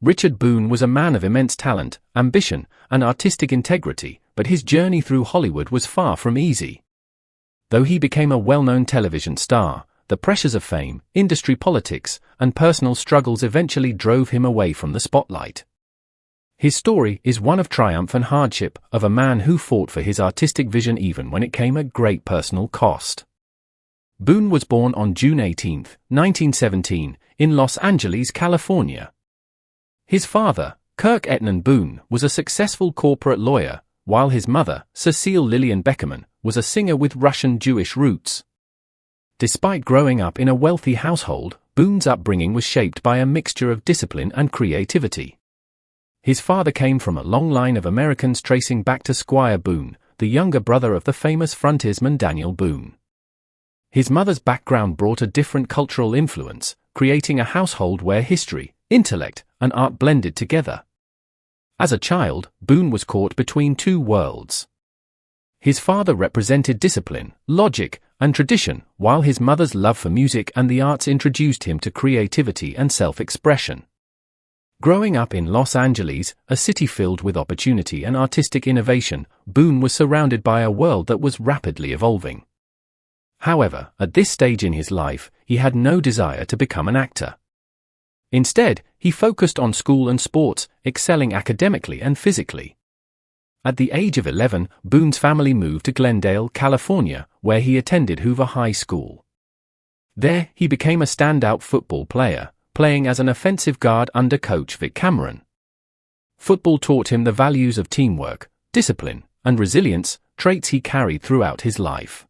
Richard Boone was a man of immense talent, ambition, and artistic integrity, but his journey through Hollywood was far from easy. Though he became a well-known television star, the pressures of fame, industry politics, and personal struggles eventually drove him away from the spotlight. His story is one of triumph and hardship, of a man who fought for his artistic vision even when it came at great personal cost. Boone was born on June 18, 1917, in Los Angeles, California. His father, Kirk Etnan Boone, was a successful corporate lawyer, while his mother, Cecile Lillian Beckerman, was a singer with Russian Jewish roots. Despite growing up in a wealthy household, Boone's upbringing was shaped by a mixture of discipline and creativity. His father came from a long line of Americans tracing back to Squire Boone, the younger brother of the famous frontiersman Daniel Boone. His mother's background brought a different cultural influence, creating a household where history, intellect, and art blended together. As a child, Boone was caught between two worlds. His father represented discipline, logic, and tradition, while his mother's love for music and the arts introduced him to creativity and self-expression. Growing up in Los Angeles, a city filled with opportunity and artistic innovation, Boone was surrounded by a world that was rapidly evolving. However, at this stage in his life, he had no desire to become an actor. Instead, he focused on school and sports, excelling academically and physically. At the age of 11, Boone's family moved to Glendale, California, where he attended Hoover High School. There, he became a standout football player, playing as an offensive guard under coach Vic Cameron. Football taught him the values of teamwork, discipline, and resilience, traits he carried throughout his life.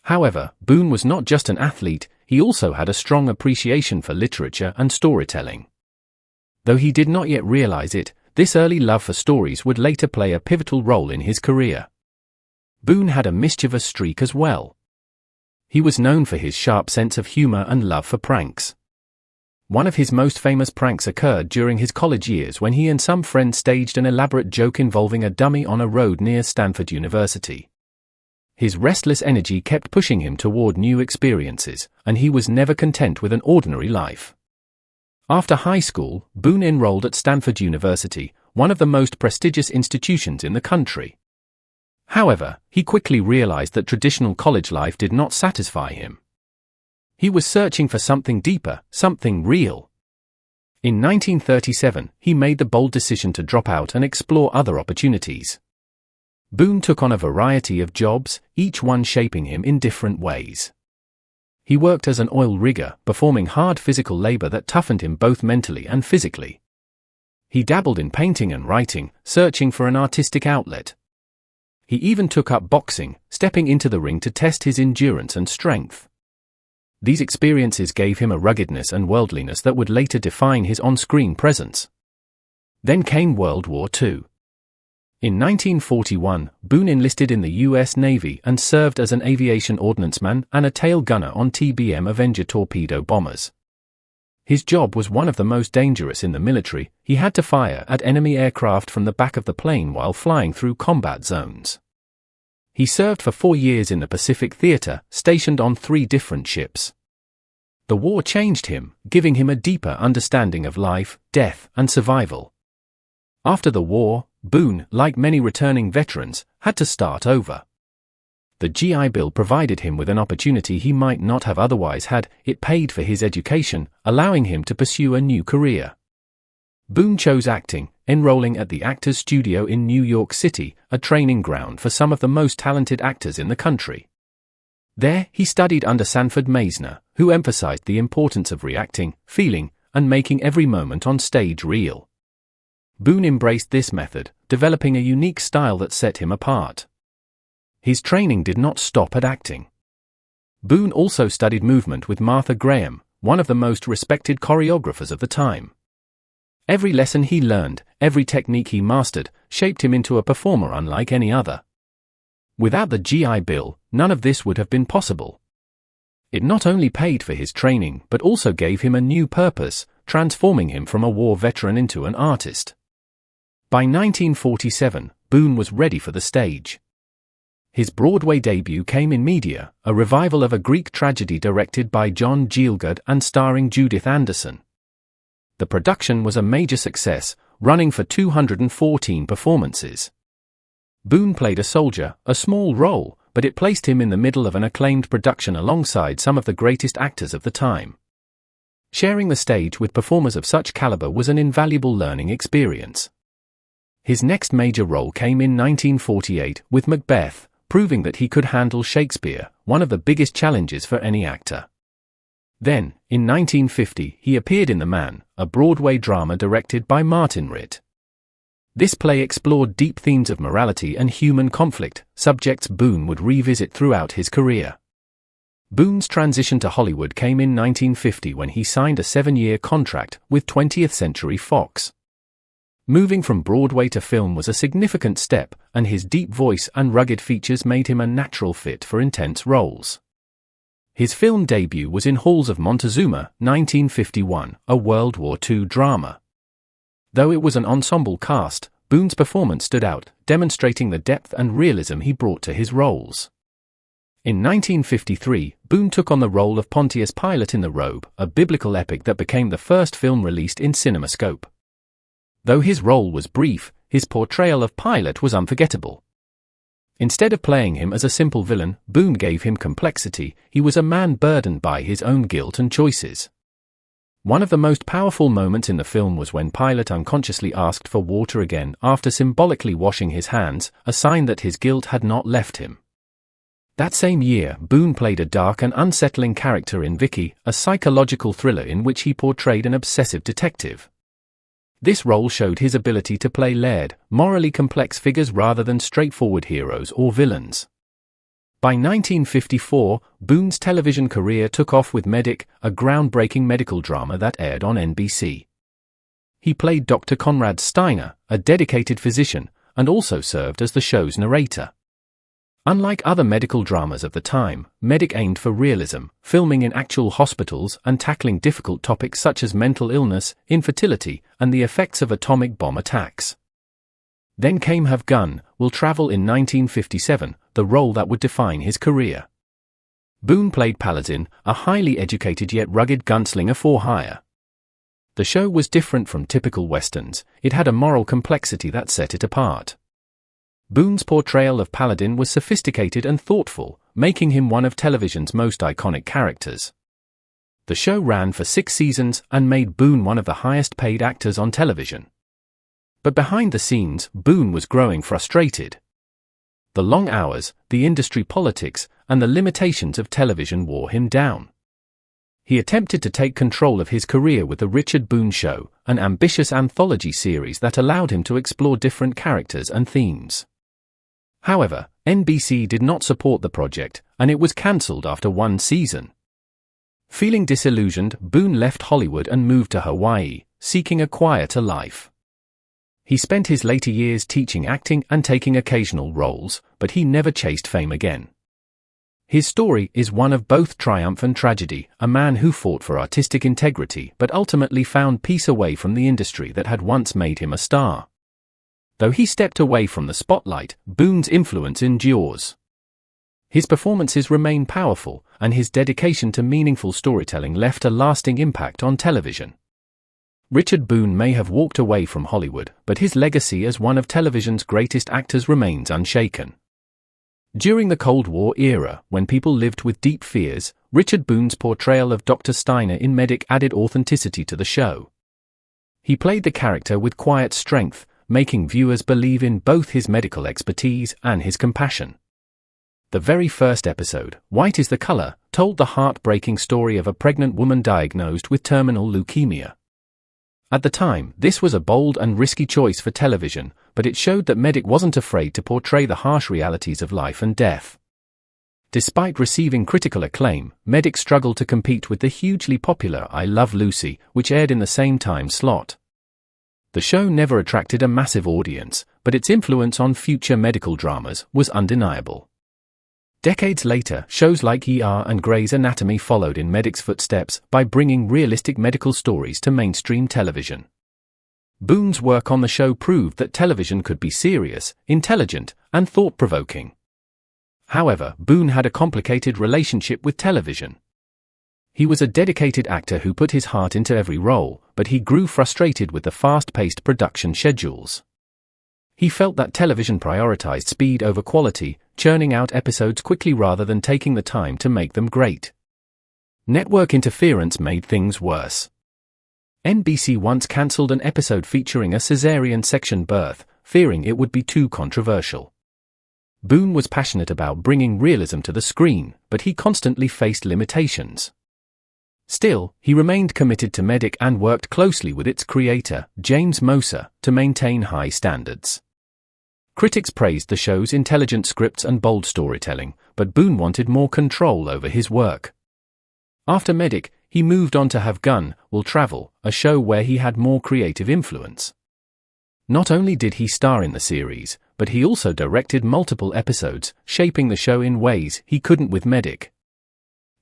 However, Boone was not just an athlete, he also had a strong appreciation for literature and storytelling. Though he did not yet realize it, this early love for stories would later play a pivotal role in his career. Boone had a mischievous streak as well. He was known for his sharp sense of humor and love for pranks. One of his most famous pranks occurred during his college years when he and some friends staged an elaborate joke involving a dummy on a road near Stanford University. His restless energy kept pushing him toward new experiences, and he was never content with an ordinary life. After high school, Boone enrolled at Stanford University, one of the most prestigious institutions in the country. However, he quickly realized that traditional college life did not satisfy him. He was searching for something deeper, something real. In 1937, he made the bold decision to drop out and explore other opportunities. Boone took on a variety of jobs, each one shaping him in different ways. He worked as an oil rigger, performing hard physical labor that toughened him both mentally and physically. He dabbled in painting and writing, searching for an artistic outlet. He even took up boxing, stepping into the ring to test his endurance and strength. These experiences gave him a ruggedness and worldliness that would later define his on-screen presence. Then came World War II. In 1941, Boone enlisted in the U.S. Navy and served as an aviation ordnanceman and a tail gunner on TBM Avenger torpedo bombers. His job was one of the most dangerous in the military. He had to fire at enemy aircraft from the back of the plane while flying through combat zones. He served for 4 years in the Pacific Theater, stationed on 3 different ships. The war changed him, giving him a deeper understanding of life, death, and survival. After the war, Boone, like many returning veterans, had to start over. The GI Bill provided him with an opportunity he might not have otherwise had. It paid for his education, allowing him to pursue a new career. Boone chose acting, enrolling at the Actors Studio in New York City, a training ground for some of the most talented actors in the country. There, he studied under Sanford Meisner, who emphasized the importance of reacting, feeling, and making every moment on stage real. Boone embraced this method, developing a unique style that set him apart. His training did not stop at acting. Boone also studied movement with Martha Graham, one of the most respected choreographers of the time. Every lesson he learned, every technique he mastered, shaped him into a performer unlike any other. Without the GI Bill, none of this would have been possible. It not only paid for his training but also gave him a new purpose, transforming him from a war veteran into an artist. By 1947, Boone was ready for the stage. His Broadway debut came in Medea, a revival of a Greek tragedy directed by John Gielgud and starring Judith Anderson. The production was a major success, running for 214 performances. Boone played a soldier, a small role, but it placed him in the middle of an acclaimed production alongside some of the greatest actors of the time. Sharing the stage with performers of such caliber was an invaluable learning experience. His next major role came in 1948 with Macbeth, proving that he could handle Shakespeare, one of the biggest challenges for any actor. Then, in 1950, he appeared in The Man, a Broadway drama directed by Martin Ritt. This play explored deep themes of morality and human conflict, subjects Boone would revisit throughout his career. Boone's transition to Hollywood came in 1950 when he signed a 7-year contract with 20th Century Fox. Moving from Broadway to film was a significant step, and his deep voice and rugged features made him a natural fit for intense roles. His film debut was in Halls of Montezuma, 1951, a World War II drama. Though it was an ensemble cast, Boone's performance stood out, demonstrating the depth and realism he brought to his roles. In 1953, Boone took on the role of Pontius Pilate in The Robe, a biblical epic that became the first film released in CinemaScope. Though his role was brief, his portrayal of Pilate was unforgettable. Instead of playing him as a simple villain, Boone gave him complexity. He was a man burdened by his own guilt and choices. One of the most powerful moments in the film was when Pilate unconsciously asked for water again after symbolically washing his hands, a sign that his guilt had not left him. That same year, Boone played a dark and unsettling character in Vicky, a psychological thriller in which he portrayed an obsessive detective. This role showed his ability to play layered, morally complex figures rather than straightforward heroes or villains. By 1954, Boone's television career took off with Medic, a groundbreaking medical drama that aired on NBC. He played Dr. Conrad Steiner, a dedicated physician, and also served as the show's narrator. Unlike other medical dramas of the time, Medic aimed for realism, filming in actual hospitals and tackling difficult topics such as mental illness, infertility, and the effects of atomic bomb attacks. Then came Have Gun, Will Travel in 1957, the role that would define his career. Boone played Paladin, a highly educated yet rugged gunslinger for hire. The show was different from typical westerns. It had a moral complexity that set it apart. Boone's portrayal of Paladin was sophisticated and thoughtful, making him one of television's most iconic characters. The show ran for 6 seasons and made Boone one of the highest-paid actors on television. But behind the scenes, Boone was growing frustrated. The long hours, the industry politics, and the limitations of television wore him down. He attempted to take control of his career with The Richard Boone Show, an ambitious anthology series that allowed him to explore different characters and themes. However, NBC did not support the project, and it was cancelled after 1 season. Feeling disillusioned, Boone left Hollywood and moved to Hawaii, seeking a quieter life. He spent his later years teaching acting and taking occasional roles, but he never chased fame again. His story is one of both triumph and tragedy, a man who fought for artistic integrity but ultimately found peace away from the industry that had once made him a star. Though he stepped away from the spotlight, Boone's influence endures. His performances remain powerful, and his dedication to meaningful storytelling left a lasting impact on television. Richard Boone may have walked away from Hollywood, but his legacy as one of television's greatest actors remains unshaken. During the Cold War era, when people lived with deep fears, Richard Boone's portrayal of Dr. Steiner in Medic added authenticity to the show. He played the character with quiet strength, making viewers believe in both his medical expertise and his compassion. The very first episode, White is the Color, told the heartbreaking story of a pregnant woman diagnosed with terminal leukemia. At the time, this was a bold and risky choice for television, but it showed that Medic wasn't afraid to portray the harsh realities of life and death. Despite receiving critical acclaim, Medic struggled to compete with the hugely popular I Love Lucy, which aired in the same time slot. The show never attracted a massive audience, but its influence on future medical dramas was undeniable. Decades later, shows like ER and Grey's Anatomy followed in Medic's footsteps by bringing realistic medical stories to mainstream television. Boone's work on the show proved that television could be serious, intelligent, and thought-provoking. However, Boone had a complicated relationship with television. He was a dedicated actor who put his heart into every role, but he grew frustrated with the fast-paced production schedules. He felt that television prioritized speed over quality, churning out episodes quickly rather than taking the time to make them great. Network interference made things worse. NBC once cancelled an episode featuring a cesarean section birth, fearing it would be too controversial. Boone was passionate about bringing realism to the screen, but he constantly faced limitations. Still, he remained committed to Medic and worked closely with its creator, James Moser, to maintain high standards. Critics praised the show's intelligent scripts and bold storytelling, but Boone wanted more control over his work. After Medic, he moved on to Have Gun, Will Travel, a show where he had more creative influence. Not only did he star in the series, but he also directed multiple episodes, shaping the show in ways he couldn't with Medic.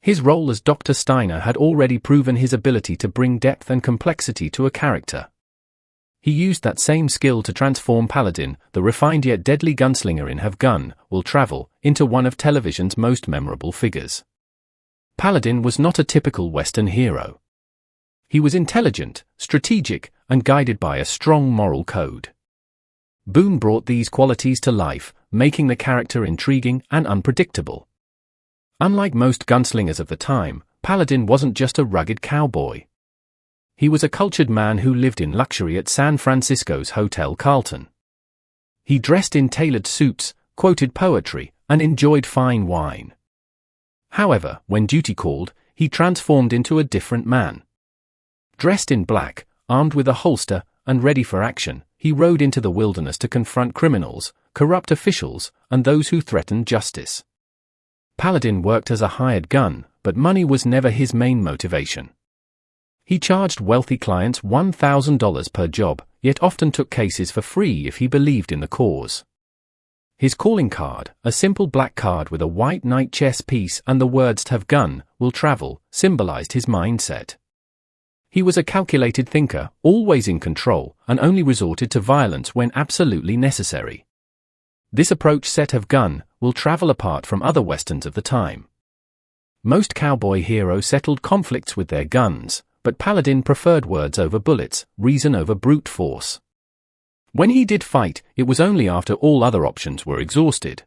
His role as Dr. Steiner had already proven his ability to bring depth and complexity to a character. He used that same skill to transform Paladin, the refined yet deadly gunslinger in Have Gun, Will Travel, into one of television's most memorable figures. Paladin was not a typical Western hero. He was intelligent, strategic, and guided by a strong moral code. Boone brought these qualities to life, making the character intriguing and unpredictable. Unlike most gunslingers of the time, Paladin wasn't just a rugged cowboy. He was a cultured man who lived in luxury at San Francisco's Hotel Carlton. He dressed in tailored suits, quoted poetry, and enjoyed fine wine. However, when duty called, he transformed into a different man. Dressed in black, armed with a holster, and ready for action, he rode into the wilderness to confront criminals, corrupt officials, and those who threatened justice. Paladin worked as a hired gun, but money was never his main motivation. He charged wealthy clients $1,000 per job, yet often took cases for free if he believed in the cause. His calling card, a simple black card with a white knight chess piece and the words "Have Gun, Will Travel," symbolized his mindset. He was a calculated thinker, always in control, and only resorted to violence when absolutely necessary. This approach set Have Gun, Will Travel apart from other westerns of the time. Most cowboy heroes settled conflicts with their guns, but Paladin preferred words over bullets, reason over brute force. When he did fight, it was only after all other options were exhausted.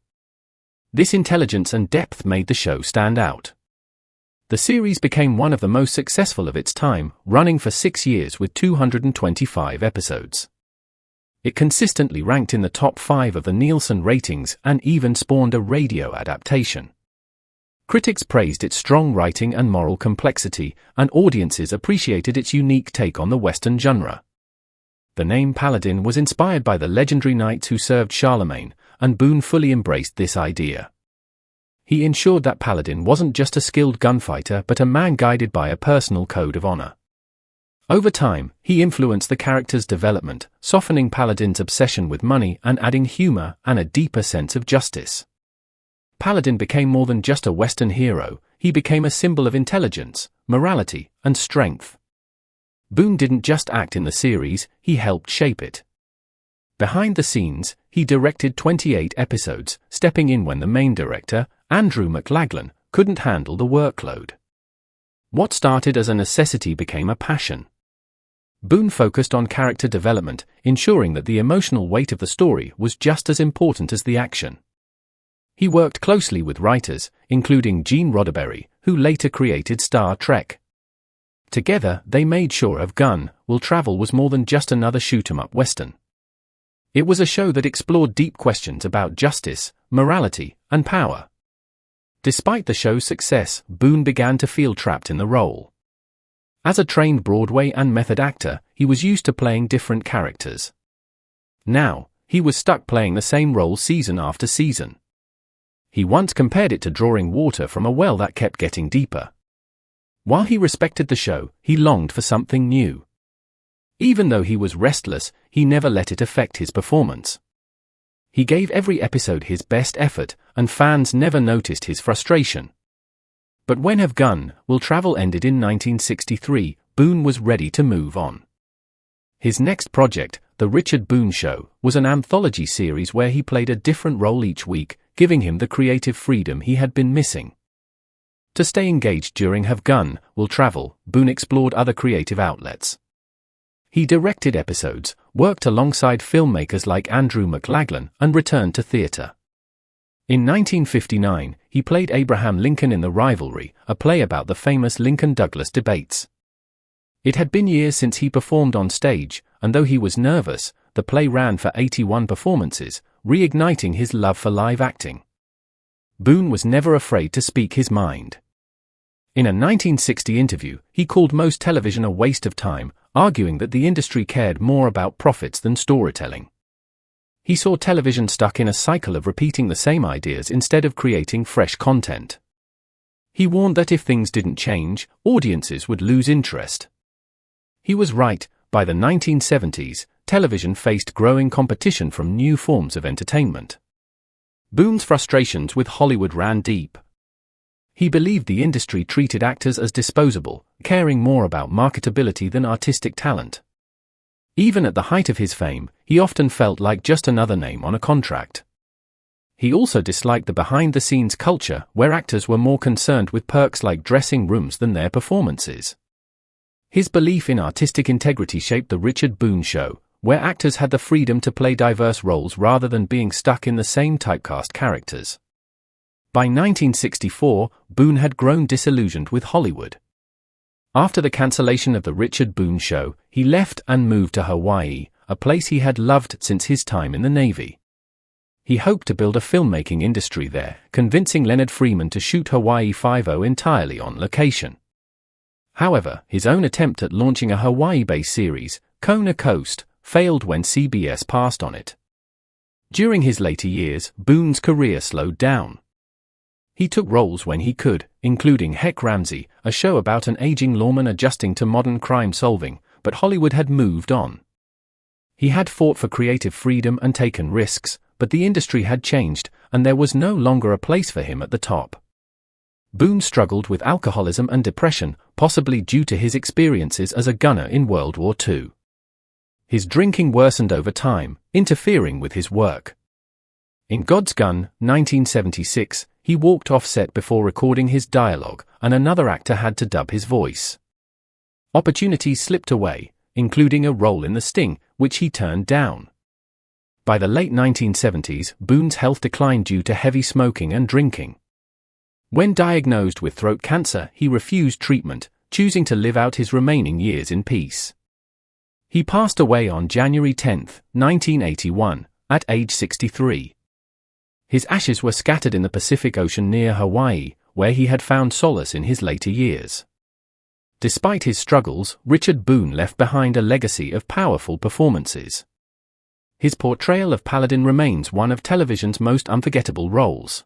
This intelligence and depth made the show stand out. The series became one of the most successful of its time, running for 6 years with 225 episodes. It consistently ranked in the top 5 of the Nielsen ratings and even spawned a radio adaptation. Critics praised its strong writing and moral complexity, and audiences appreciated its unique take on the Western genre. The name Paladin was inspired by the legendary knights who served Charlemagne, and Boone fully embraced this idea. He ensured that Paladin wasn't just a skilled gunfighter but a man guided by a personal code of honor. Over time, he influenced the character's development, softening Paladin's obsession with money and adding humor and a deeper sense of justice. Paladin became more than just a Western hero, he became a symbol of intelligence, morality, and strength. Boone didn't just act in the series, he helped shape it. Behind the scenes, he directed 28 episodes, stepping in when the main director, Andrew McLaglen, couldn't handle the workload. What started as a necessity became a passion. Boone focused on character development, ensuring that the emotional weight of the story was just as important as the action. He worked closely with writers, including Gene Roddenberry, who later created Star Trek. Together, they made sure Have Gun, Will Travel was more than just another shoot-'em-up western. It was a show that explored deep questions about justice, morality, and power. Despite the show's success, Boone began to feel trapped in the role. As a trained Broadway and method actor, he was used to playing different characters. Now, he was stuck playing the same role season after season. He once compared it to drawing water from a well that kept getting deeper. While he respected the show, he longed for something new. Even though he was restless, he never let it affect his performance. He gave every episode his best effort, and fans never noticed his frustration. But when Have Gun, Will Travel ended in 1963, Boone was ready to move on. His next project, The Richard Boone Show, was an anthology series where he played a different role each week, giving him the creative freedom he had been missing. To stay engaged during Have Gun, Will Travel, Boone explored other creative outlets. He directed episodes, worked alongside filmmakers like Andrew McLaglen, and returned to theatre. In 1959, he played Abraham Lincoln in The Rivalry, a play about the famous Lincoln-Douglas debates. It had been years since he performed on stage, and though he was nervous, the play ran for 81 performances, reigniting his love for live acting. Boone was never afraid to speak his mind. In a 1960 interview, he called most television a waste of time, arguing that the industry cared more about profits than storytelling. He saw television stuck in a cycle of repeating the same ideas instead of creating fresh content. He warned that if things didn't change, audiences would lose interest. He was right. By the 1970s, television faced growing competition from new forms of entertainment. Boone's frustrations with Hollywood ran deep. He believed the industry treated actors as disposable, caring more about marketability than artistic talent. Even at the height of his fame, he often felt like just another name on a contract. He also disliked the behind-the-scenes culture, where actors were more concerned with perks like dressing rooms than their performances. His belief in artistic integrity shaped The Richard Boone Show, where actors had the freedom to play diverse roles rather than being stuck in the same typecast characters. By 1964, Boone had grown disillusioned with Hollywood. After the cancellation of The Richard Boone Show, he left and moved to Hawaii, a place he had loved since his time in the Navy. He hoped to build a filmmaking industry there, convincing Leonard Freeman to shoot Hawaii Five-0 entirely on location. However, his own attempt at launching a Hawaii-based series, Kona Coast, failed when CBS passed on it. During his later years, Boone's career slowed down. He took roles when he could, including Heck Ramsey, a show about an aging lawman adjusting to modern crime solving, but Hollywood had moved on. He had fought for creative freedom and taken risks, but the industry had changed, and there was no longer a place for him at the top. Boone struggled with alcoholism and depression, possibly due to his experiences as a gunner in World War II. His drinking worsened over time, interfering with his work. In God's Gun, 1976, he walked off set before recording his dialogue, and another actor had to dub his voice. Opportunities slipped away, including a role in The Sting, which he turned down. By the late 1970s, Boone's health declined due to heavy smoking and drinking. When diagnosed with throat cancer, he refused treatment, choosing to live out his remaining years in peace. He passed away on January 10, 1981, at age 63. His ashes were scattered in the Pacific Ocean near Hawaii, where he had found solace in his later years. Despite his struggles, Richard Boone left behind a legacy of powerful performances. His portrayal of Paladin remains one of television's most unforgettable roles.